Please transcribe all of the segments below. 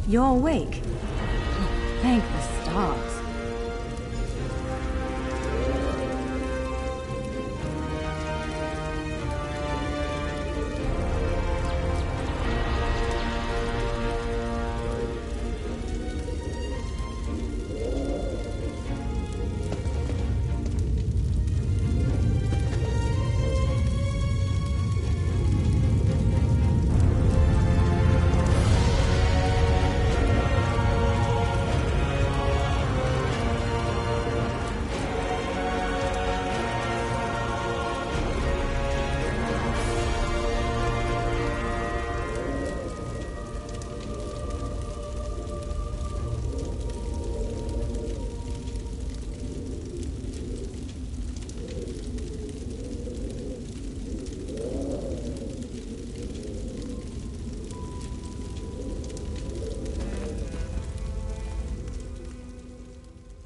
You're awake. Thank the stars.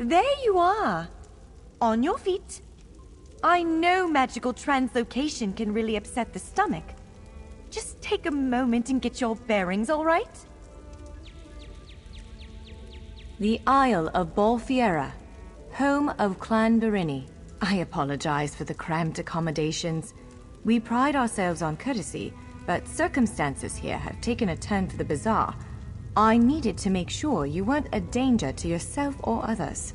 There you are! On your feet. I know magical translocation can really upset the stomach. Just take a moment and get your bearings, all right? The Isle of Bolfiera, home of Clan Berini. I apologize for the cramped accommodations. We pride ourselves on courtesy, but circumstances here have taken a turn for the bizarre. I needed to make sure you weren't a danger to yourself or others.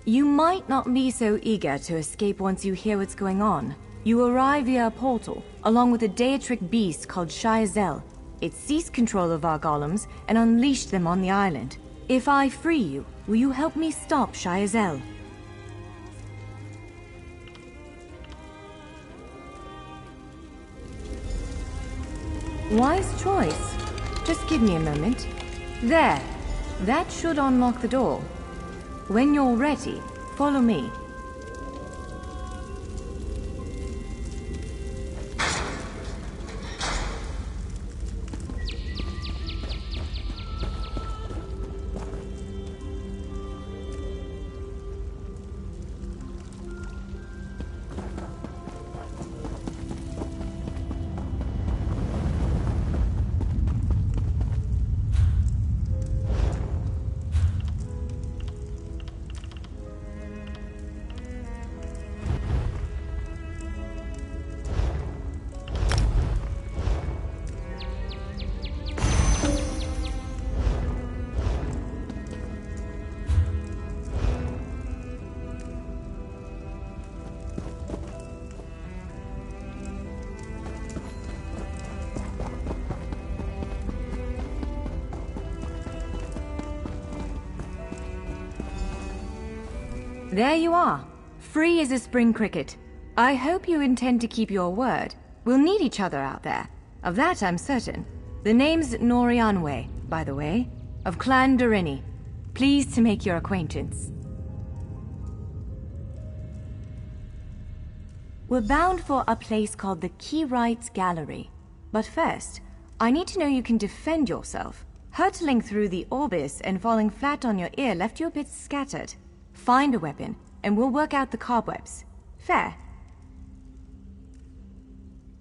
You might not be so eager to escape once you hear what's going on. You arrive via a portal, along with a Daetric beast called Shayazel. It seized control of our golems and unleashed them on the island. If I free you, will you help me stop Shayazel? Wise choice. Just give me a moment. There. That should unlock the door. When you're ready, follow me. There you are, free as a spring cricket. I hope you intend to keep your word. We'll need each other out there. Of that I'm certain. The name's Norianwe, by the way, of Clan Berini. Pleased to make your acquaintance. We're bound for a place called the Keyrights Gallery. But first, I need to know you can defend yourself. Hurtling through the Orbis and falling flat on your ear left you a bit scattered. Find a weapon, and we'll work out the cobwebs. Fair?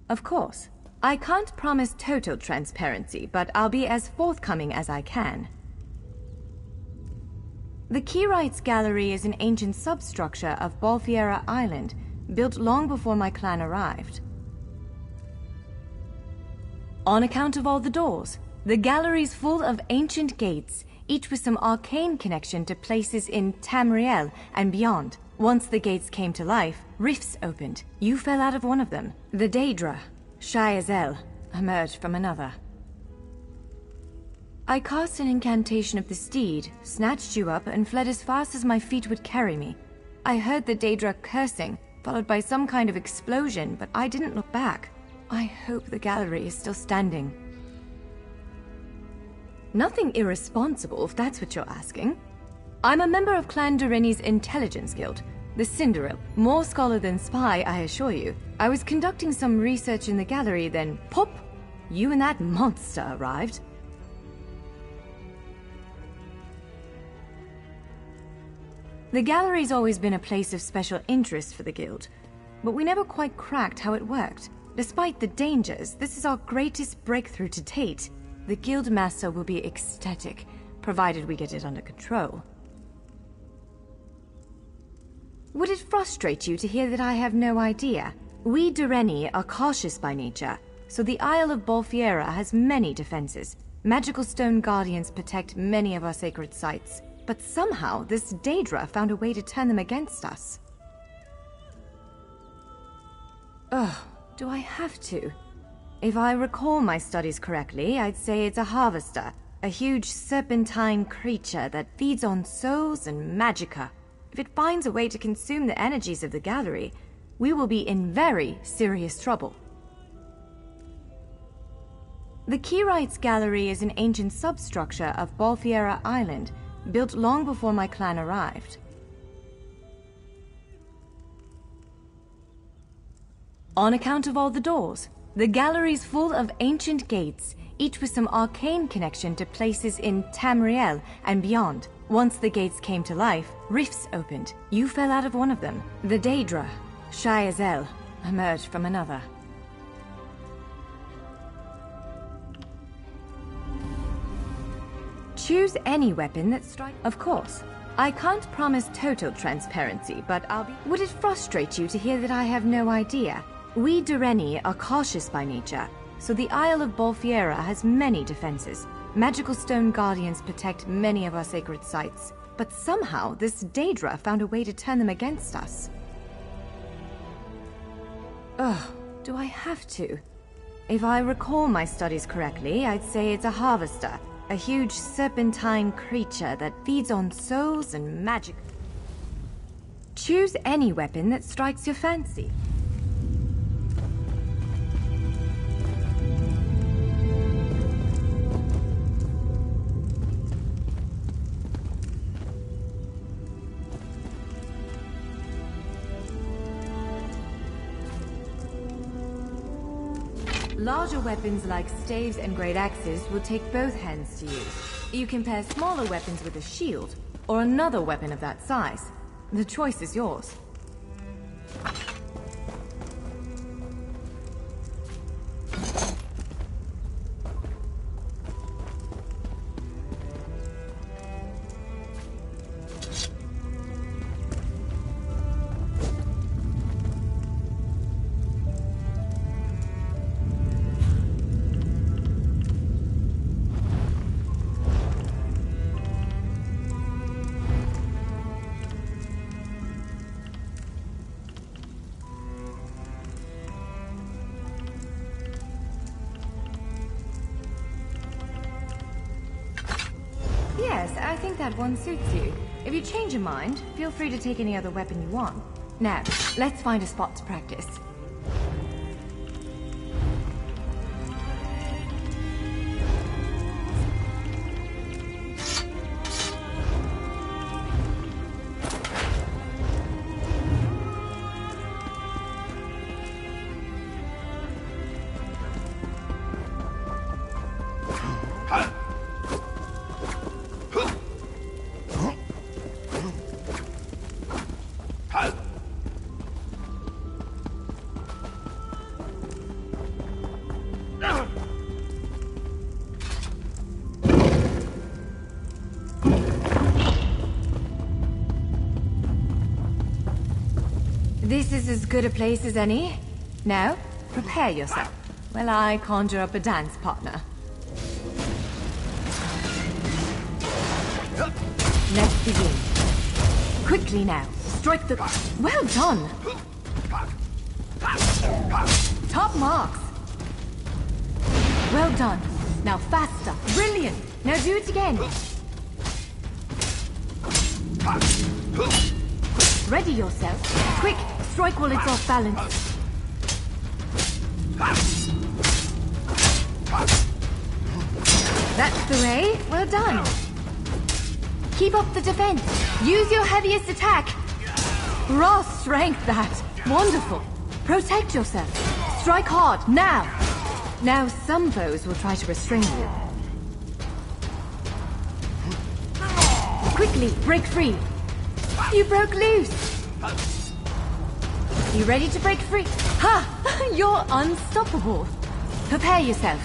Of course. I can't promise total transparency, but I'll be as forthcoming as I can. The Keyrights Gallery is an ancient substructure of Bolfiera Island, built long before my clan arrived. On account of all the doors, the gallery's full of ancient gates, each with some arcane connection to places in Tamriel and beyond. Once the gates came to life, rifts opened. You fell out of one of them. The Daedra, shy as hell, emerged from another. I cast an incantation of the steed, snatched you up, and fled as fast as my feet would carry me. I heard the Daedra cursing, followed by some kind of explosion, but I didn't look back. I hope the gallery is still standing. Nothing irresponsible, if that's what you're asking. I'm a member of Clan Dorini's intelligence guild, the Cinderil. More scholar than spy, I assure you. I was conducting some research in the gallery, then pop! You and that monster arrived. The gallery's always been a place of special interest for the guild, but we never quite cracked how it worked. Despite the dangers, this is our greatest breakthrough to date. The guild master will be ecstatic, provided we get it under control. Would it frustrate you to hear that I have no idea? We Doreni are cautious by nature, so the Isle of Bolfiera has many defenses. Magical stone guardians protect many of our sacred sites, but somehow this Daedra found a way to turn them against us. Ugh, do I have to? If I recall my studies correctly, I'd say it's a harvester, a huge serpentine creature that feeds on souls and magicka. If it finds a way to consume the energies of the gallery, we will be in very serious trouble. The Keyrites Gallery is an ancient substructure of Bolfiera Island, built long before my clan arrived. On account of all the doors, the gallery's full of ancient gates, each with some arcane connection to places in Tamriel and beyond. Once the gates came to life, rifts opened. You fell out of one of them. The Daedra, shy as hell, emerged from another. Choose any weapon that strikes. Of course. I can't promise total transparency, but I'll be. Would it frustrate you to hear that I have no idea? We Doreni are cautious by nature, so the Isle of Bolfiera has many defenses. Magical stone guardians protect many of our sacred sites, but somehow this Daedra found a way to turn them against us. Ugh, do I have to? If I recall my studies correctly, I'd say it's a harvester, a huge serpentine creature that feeds on souls and magic. Choose any weapon that strikes your fancy. Larger weapons like staves and great axes will take both hands to use. You can pair smaller weapons with a shield, or another weapon of that size. The choice is yours. Yes, I think that one suits you. If you change your mind, feel free to take any other weapon you want. Now, let's find a spot to practice. This is as good a place as any. Now, prepare yourself. Well, I conjure up a dance partner. Let's begin. Quickly now. Strike the... Well done! Top marks! Well done. Now faster. Brilliant! Now do it again. Ready yourself. Quick! Strike while it's off balance. That's the way. Well done. Keep up the defense. Use your heaviest attack. Raw strength, that. Wonderful. Protect yourself. Strike hard, now. Now some foes will try to restrain you. Quickly, break free. You broke loose. You ready to break free? Ha! You're unstoppable. Prepare yourself.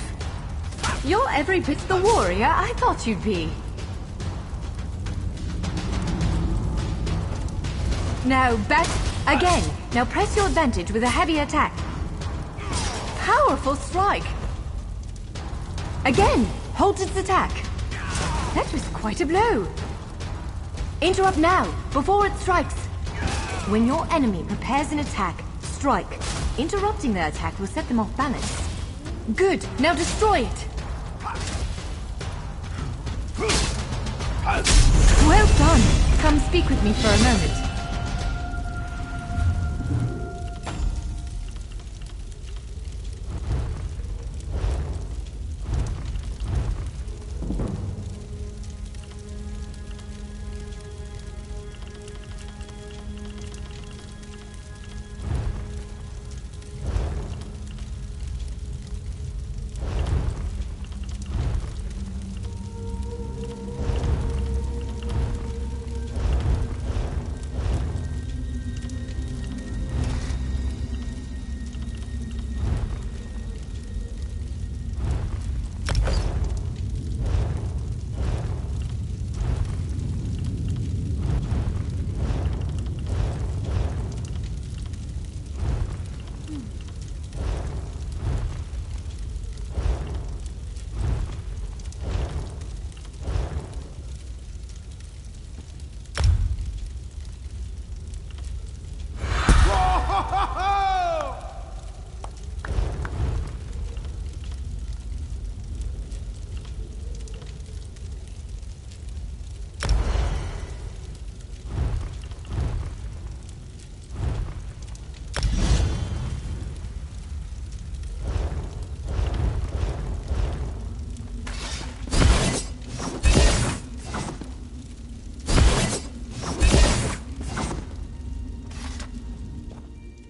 You're every bit the warrior I thought you'd be. Now back again. Now press your advantage with a heavy attack. Powerful strike. Again, hold its attack. That was quite a blow. Interrupt now, before it strikes. When your enemy prepares an attack, strike. Interrupting their attack will set them off balance. Good, now destroy it. Well done. Come speak with me for a moment.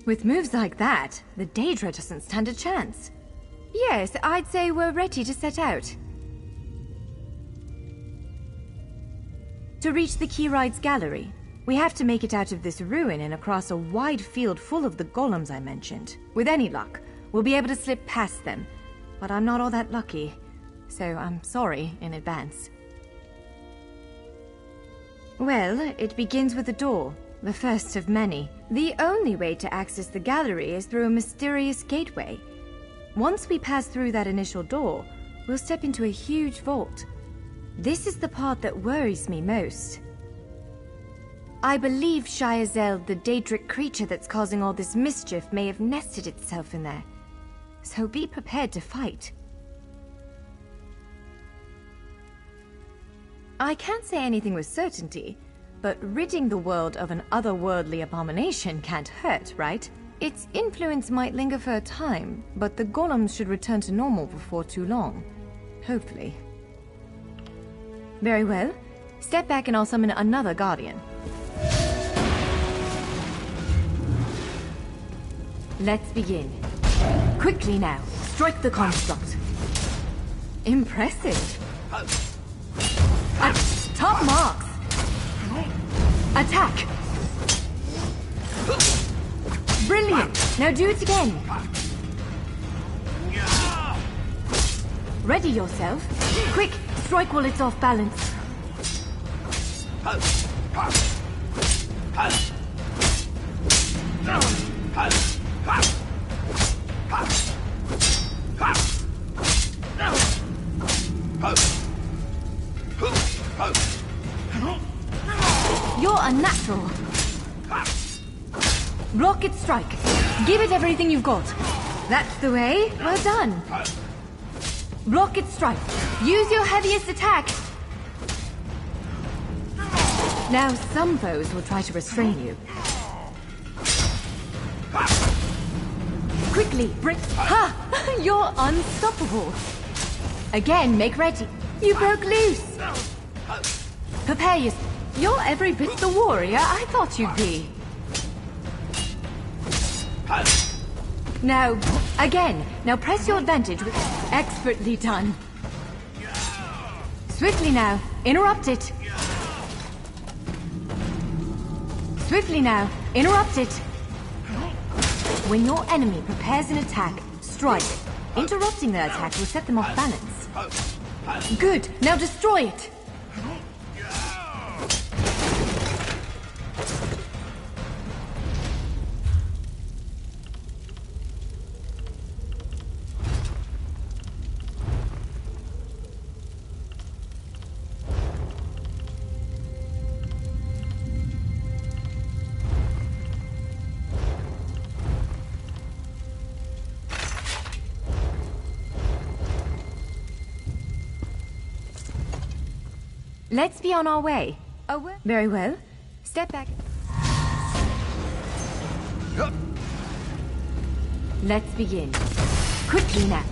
With moves like that, the Daedra doesn't stand a chance. Yes, I'd say we're ready to set out. To reach the Keyride's gallery, we have to make it out of this ruin and across a wide field full of the golems I mentioned. With any luck, we'll be able to slip past them. But I'm not all that lucky, so I'm sorry in advance. Well, it begins with a door. The first of many. The only way to access the gallery is through a mysterious gateway. Once we pass through that initial door, we'll step into a huge vault. This is the part that worries me most. I believe Shiazel, the Daedric creature that's causing all this mischief, may have nested itself in there. So be prepared to fight. I can't say anything with certainty, but ridding the world of an otherworldly abomination can't hurt, right? Its influence might linger for a time, but the golems should return to normal before too long. Hopefully. Very well. Step back and I'll summon another guardian. Let's begin. Quickly now. Strike the construct. Impressive. Top marks. Attack! Brilliant! Now do it again! Ready yourself. Quick! Strike while it's off balance. unnatural. Block its strike. Give it everything you've got. That's the way. Well done. Block its strike. Use your heaviest attack. Now some foes will try to restrain you. Quickly, bring... Ha! You're unstoppable. Again, make ready. You broke loose. Prepare yourself. You're every bit the warrior I thought you'd be. Now, again. Now press your advantage with... Expertly done. Swiftly now. Interrupt it. Swiftly now. Interrupt it. When your enemy prepares an attack, strike. Interrupting their attack will set them off balance. Good. Now destroy it. Let's be on our way. Oh, very well. Step back. Let's begin. Quickly now.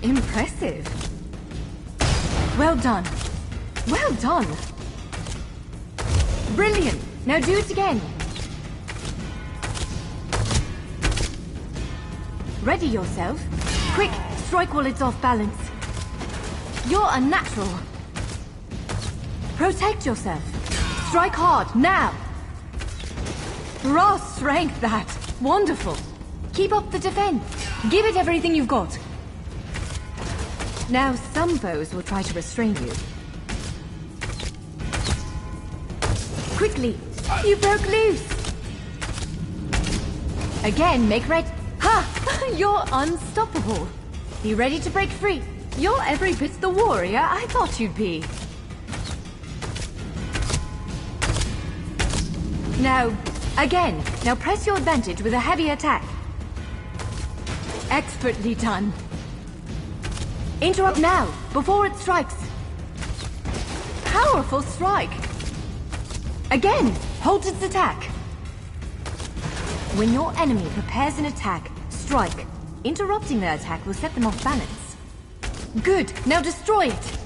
Impressive. Well done. Well done. Brilliant. Now do it again. Ready yourself. Quick, strike while it's off balance. You're unnatural. Protect yourself. Strike hard, now! Raw strength, that! Wonderful! Keep up the defense. Give it everything you've got. Now some foes will try to restrain you. Quickly! You broke loose! Again, make ready. Ha! You're unstoppable! Be ready to break free. You're every bit the warrior I thought you'd be. Now, again. Now press your advantage with a heavy attack. Expertly done. Interrupt now, before it strikes. Powerful strike. Again, hold its attack. When your enemy prepares an attack, strike. Interrupting their attack will set them off balance. Good, now destroy it.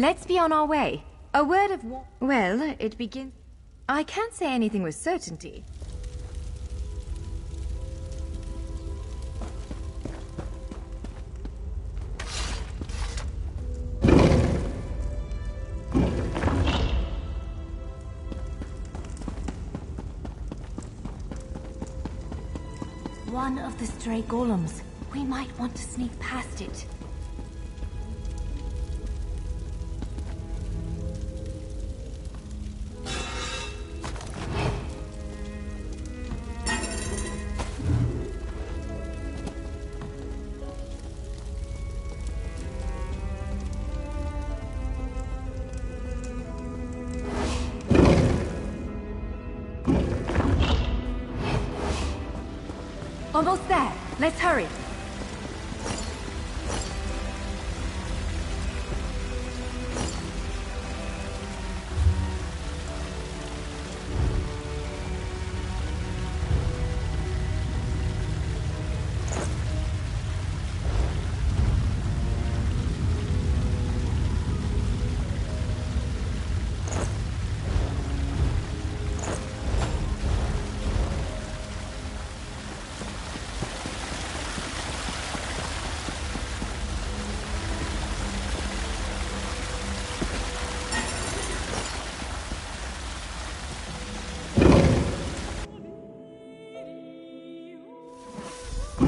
Let's be on our way. A word of warning. Well, it begins... I can't say anything with certainty. One of the stray golems. We might want to sneak past it. Almost there. Let's hurry.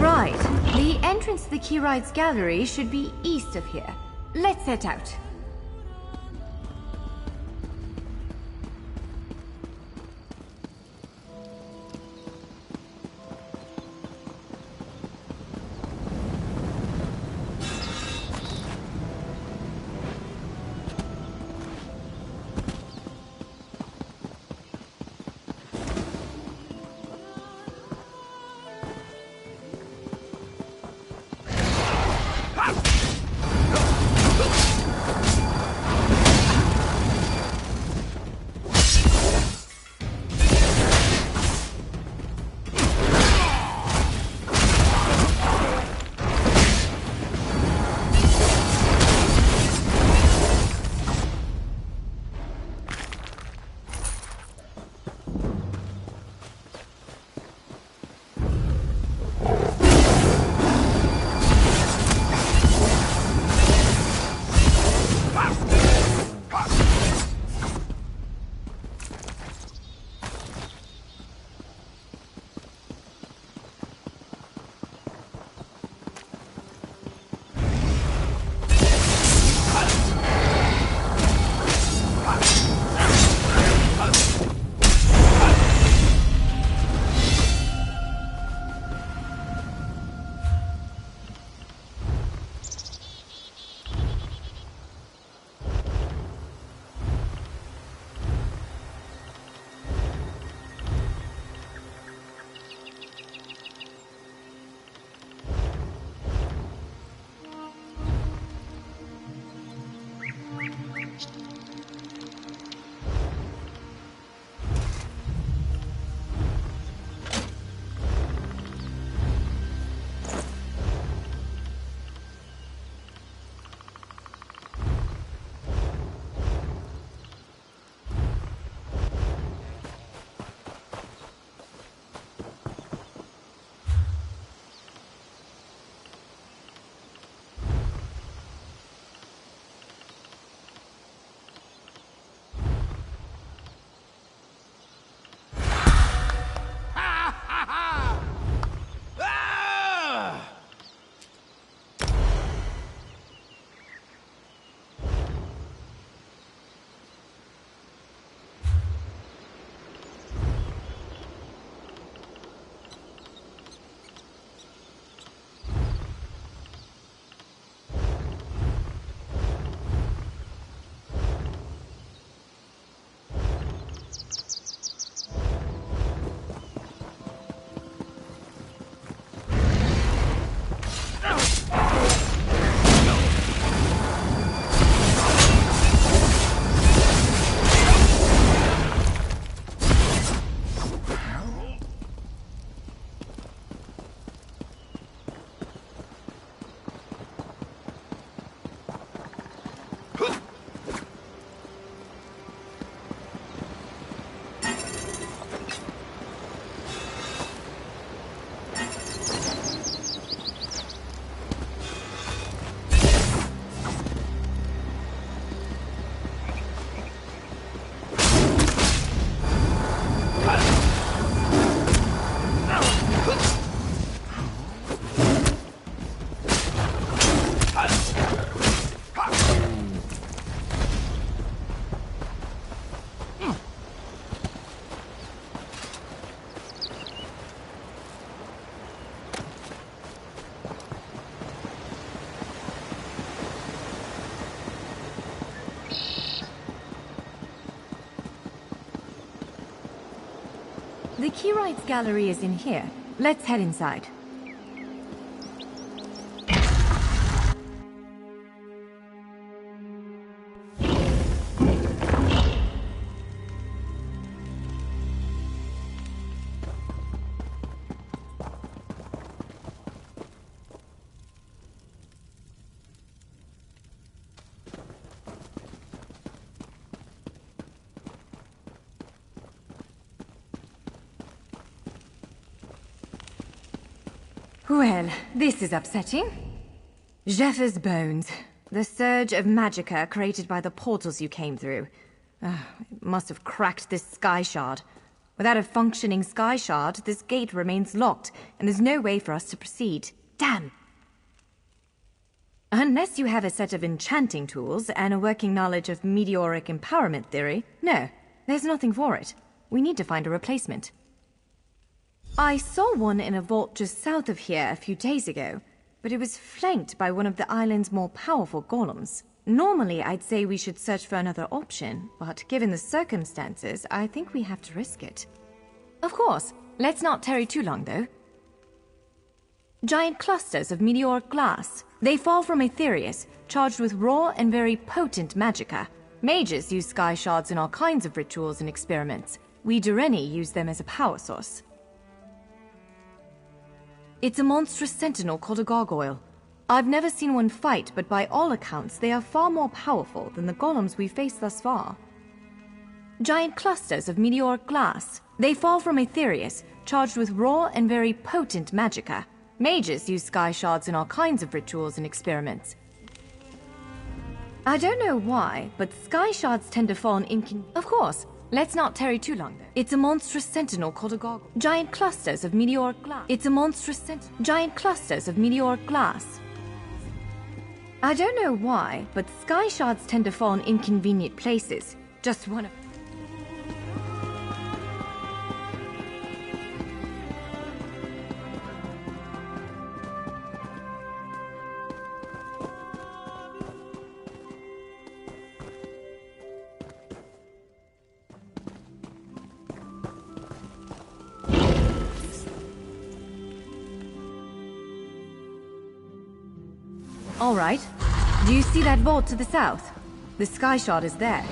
Right. The entrance to the Keyride's gallery should be east of here. Let's set out. The Keyride's gallery is in here. Let's head inside. Well, this is upsetting. Jeffers' bones. The surge of magicka created by the portals you came through. It must have cracked this sky shard. Without a functioning sky shard, this gate remains locked, and there's no way for us to proceed. Damn! Unless you have a set of enchanting tools and a working knowledge of meteoric empowerment theory, no, there's nothing for it. We need to find a replacement. I saw one in a vault just south of here a few days ago, but it was flanked by one of the island's more powerful golems. Normally, I'd say we should search for another option, but given the circumstances, I think we have to risk it. Of course. Let's not tarry too long, though. Giant clusters of meteoric glass. They fall from Aetherius, charged with raw and very potent magicka. Mages use sky shards in all kinds of rituals and experiments. We Dureni use them as a power source. It's a monstrous sentinel called a gargoyle. I've never seen one fight, but by all accounts, they are far more powerful than the golems we've faced thus far. Giant clusters of meteoric glass. They fall from Aetherius, charged with raw and very potent magicka. Mages use sky shards in all kinds of rituals and experiments. I don't know why, but sky shards tend to fall in Of course. Let's not tarry too long, though. It's a monstrous sentinel called a gargoyle. Giant clusters of meteoric glass. It's a monstrous Giant clusters of meteoric glass. I don't know why, but sky shards tend to fall in inconvenient places. Just one of... All right. Do you see that vault to the south? The sky shard is there.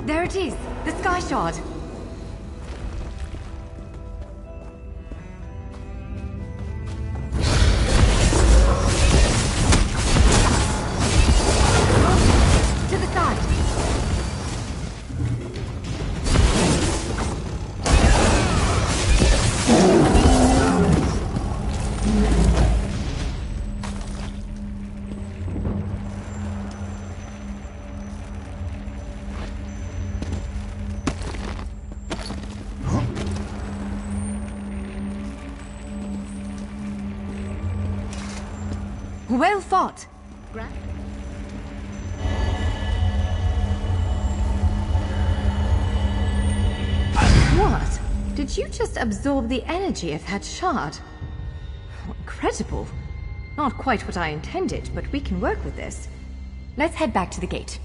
There it is! The sky shard! Well fought! What? Did you just absorb the energy of that shard? Incredible. Not quite what I intended, but we can work with this. Let's head back to the gate.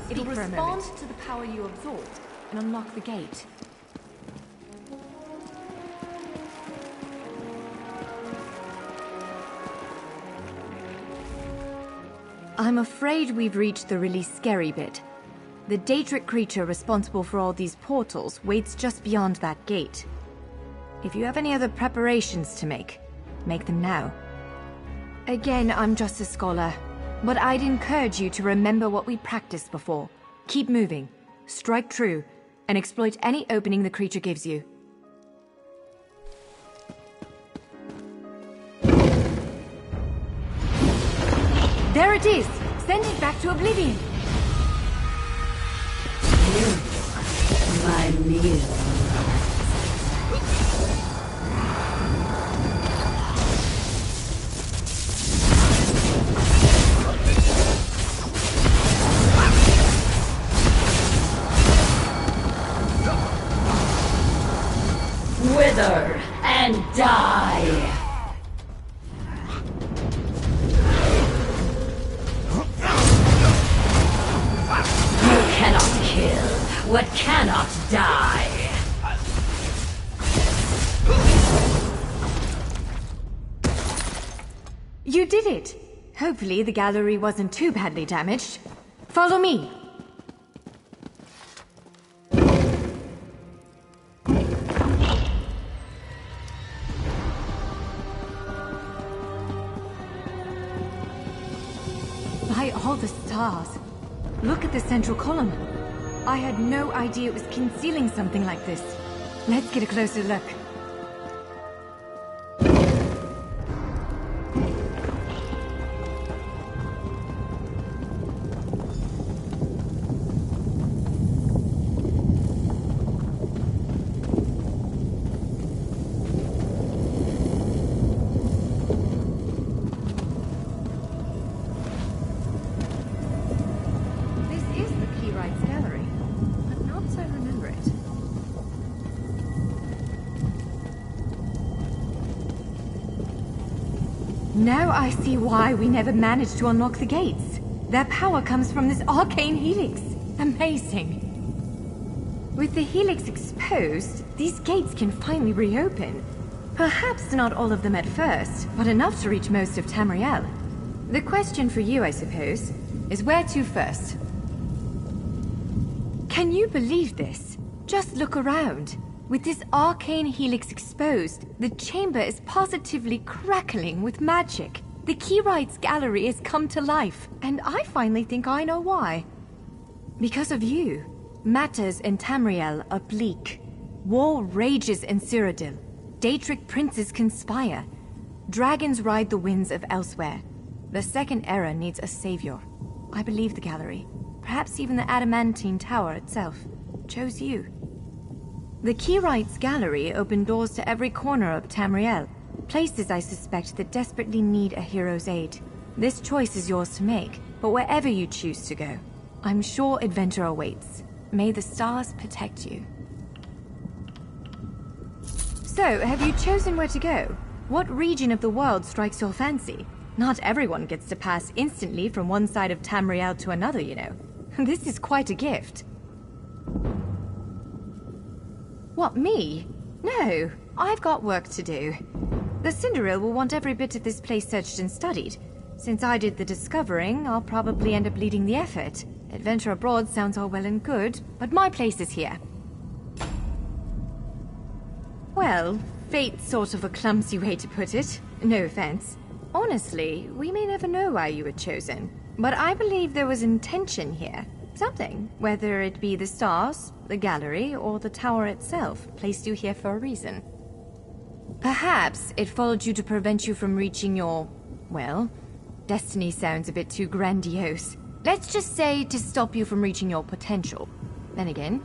It'll respond to the power you absorbed and unlock the gate. I'm afraid we've reached the really scary bit. The Daedric creature responsible for all these portals waits just beyond that gate. If you have any other preparations to make them now. Again, I'm just a scholar. But I'd encourage you to remember what we practiced before. Keep moving, strike true, and exploit any opening the creature gives you. There it is! Send it back to oblivion. My meal. Wither and die! You cannot kill what cannot die! You did it! Hopefully the gallery wasn't too badly damaged. Follow me! By all the stars. Look at the central column. I had no idea it was concealing something like this. Let's get a closer look. Now I see why we never managed to unlock the gates. Their power comes from this arcane helix. Amazing. With the helix exposed, these gates can finally reopen. Perhaps not all of them at first, but enough to reach most of Tamriel. The question for you, I suppose, is where to first? Can you believe this? Just look around. With this arcane helix exposed, the chamber is positively crackling with magic. The Keyrights Gallery has come to life, and I finally think I know why. Because of you. Matters in Tamriel are bleak. War rages in Cyrodiil. Daedric princes conspire. Dragons ride the winds of elsewhere. The Second Era needs a savior. I believe the Gallery, perhaps even the Adamantine Tower itself, chose you. The Keyrights Gallery opened doors to every corner of Tamriel, places I suspect that desperately need a hero's aid. This choice is yours to make, but wherever you choose to go, I'm sure adventure awaits. May the stars protect you. So, have you chosen where to go? What region of the world strikes your fancy? Not everyone gets to pass instantly from one side of Tamriel to another, you know. This is quite a gift. What, me? No, I've got work to do. The Cinderil will want every bit of this place searched and studied. Since I did the discovering, I'll probably end up leading the effort. Adventure abroad sounds all well and good, but my place is here. Well, fate's sort of a clumsy way to put it. No offense. Honestly, we may never know why you were chosen, but I believe there was intention here. Something, whether it be the stars, the gallery, or the tower itself, placed you here for a reason. Perhaps it followed you to prevent you from reaching your, well, destiny sounds a bit too grandiose. Let's just say to stop you from reaching your potential. Then again,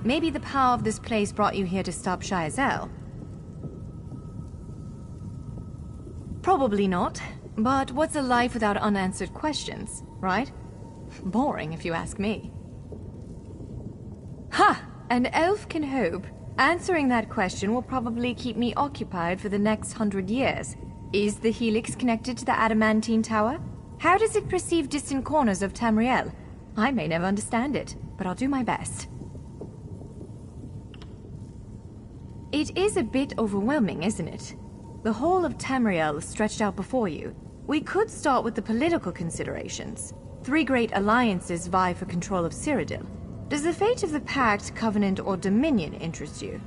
maybe the power of this place brought you here to stop Shayazel. Probably not, but what's a life without unanswered questions, right? Boring, if you ask me. Ha! An elf can hope. Answering that question will probably keep me occupied for the next 100 years. Is the Helix connected to the Adamantine Tower? How does it perceive distant corners of Tamriel? I may never understand it, but I'll do my best. It is a bit overwhelming, isn't it? The whole of Tamriel is stretched out before you. We could start with the political considerations. 3 great alliances vie for control of Cyrodiil. Does the fate of the Pact, Covenant, or Dominion interest you?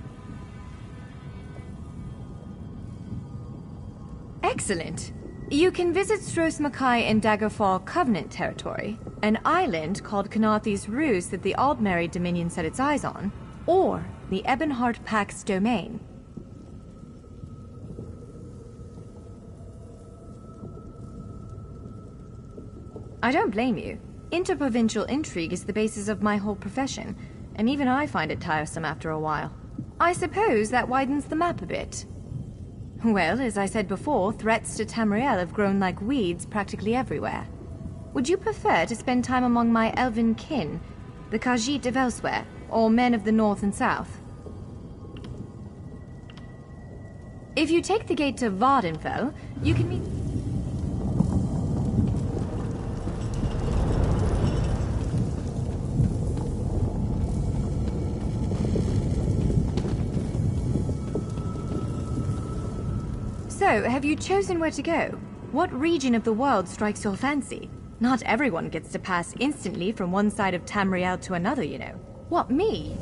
Excellent. You can visit Stros Mackay in Daggerfall Covenant territory, an island called Kanathi's Ruse that the Aldmeri Dominion set its eyes on, or the Ebonheart Pact's domain. I don't blame you. Interprovincial intrigue is the basis of my whole profession, and even I find it tiresome after a while. I suppose that widens the map a bit. Well, as I said before, threats to Tamriel have grown like weeds practically everywhere. Would you prefer to spend time among my elven kin, the Khajiit of elsewhere, or men of the north and south? If you take the gate to Vardenfell, you can meet... So, have you chosen where to go? What region of the world strikes your fancy? Not everyone gets to pass instantly from one side of Tamriel to another, you know. What, me?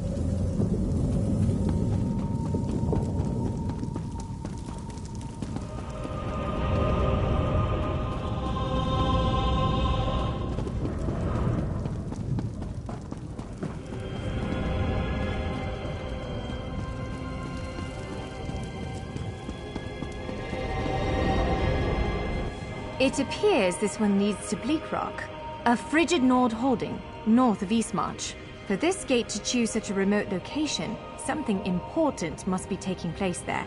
It appears this one leads to Bleak Rock, a frigid Nord holding, north of Eastmarch. For this gate to choose such a remote location, something important must be taking place there.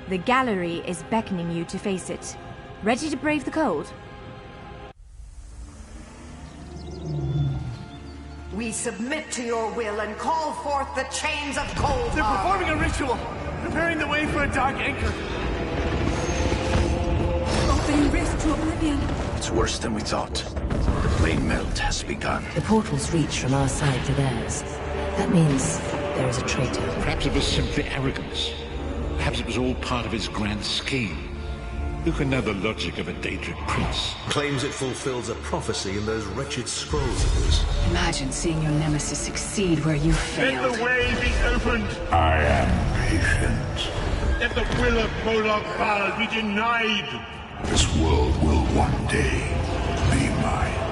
The gallery is beckoning you to face it. Ready to brave the cold? We submit to your will and call forth the chains of cold. They're performing a ritual, preparing the way for a dark anchor. Opening rift to oblivion. It's worse than we thought. The plane melt has begun. The portals reach from our side to theirs. That means there is a traitor. Perhaps it was simply arrogance. Perhaps it was all part of his grand scheme. Who can know the logic of a Daedric prince? Claims it fulfills a prophecy in those wretched scrolls of his. Imagine seeing your nemesis succeed where you failed. Let the way be opened! I am patient. Let the will of Molag Bal be denied! This world will one day be mine.